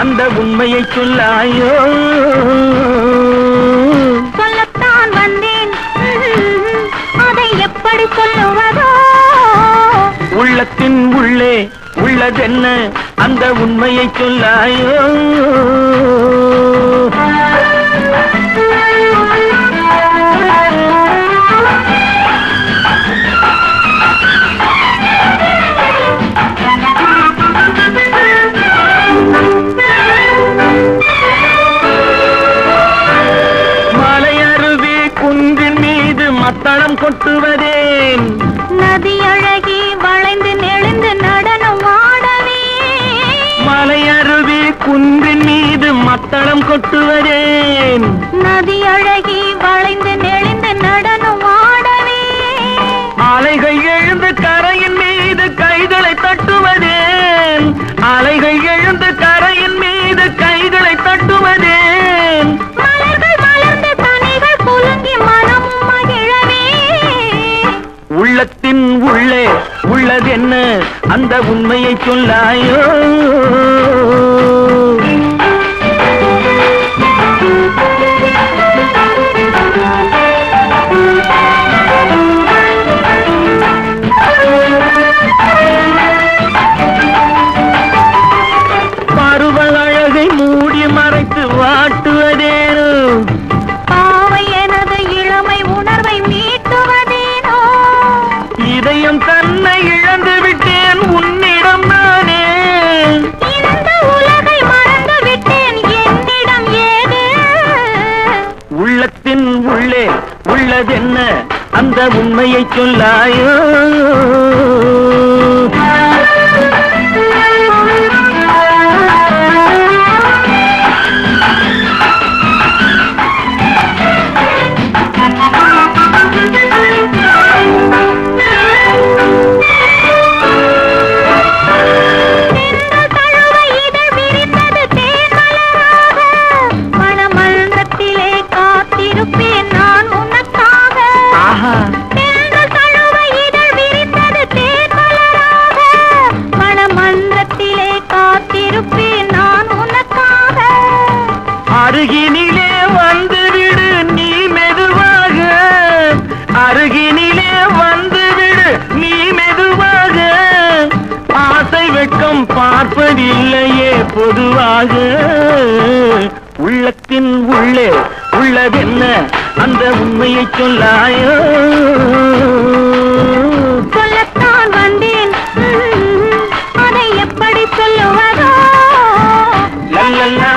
அந்த உண்மையை சொல்லாயோ? சொல்லத்தான் வந்தேன், அதை எப்படி சொல்லுவதோ? உள்ளத்தின் உள்ளே உள்ளதென்ன அந்த உண்மையை சொல்லாயோ? மலையருவி குன்றின் மீது மத்தளம் கொட்டுவதேன்? நதி அழகி வளைந்து நெளிந்து நடனம் ஆடவே. மலையருவி குன்றின் மீது மத்தளம் கொட்டுவதேன்? நதி அழகி வளைந்து நெளிந்து நடனம் ஆடவே. அலைகள் எழுந்து கரையின் மீது கைகளை தட்டுவதேன்? அலைகள் எழுந்து கரையின் மீது கைகளை தட்டுவதேன்? மலர்கள் மலர்ந்து தனிகள் குலுங்கி மனம் மகிழவே. உள்ளத்தின் உள்ளே உள்ளதென்ன அந்த உண்மையை சொல்லாயோ? பருவ அழகை மூடி மறைத்து வாட்டுவதேனோ? பாவை எனது இளமை உணர்வை மீட்டுவதேனோ? இதயம் தன்னை இழந்து விட்டேன் உன்னிடம் நானே. இந்த உலகை மறந்து விட்டேன் என்னிடம் ஏது? உள்ளத்தின் உள்ளே உள்ளதென்ன அந்த உண்மையை சொல்லாயோ? அருகினிலே வந்துவிடு நீ மெதுவாக, அருகினிலே வந்துவிடு நீ மெதுவாக. ஆசை வெட்கம் பார்ப்பதில்லையே பொதுவாக. உள்ளத்தின் உள்ளே உள்ளதென்ன அந்த உண்மையை சொல்லாயோ? சொல்லத்தான் வந்தேன், அதை எப்படி சொல்லுவதோ? லல்லல்லா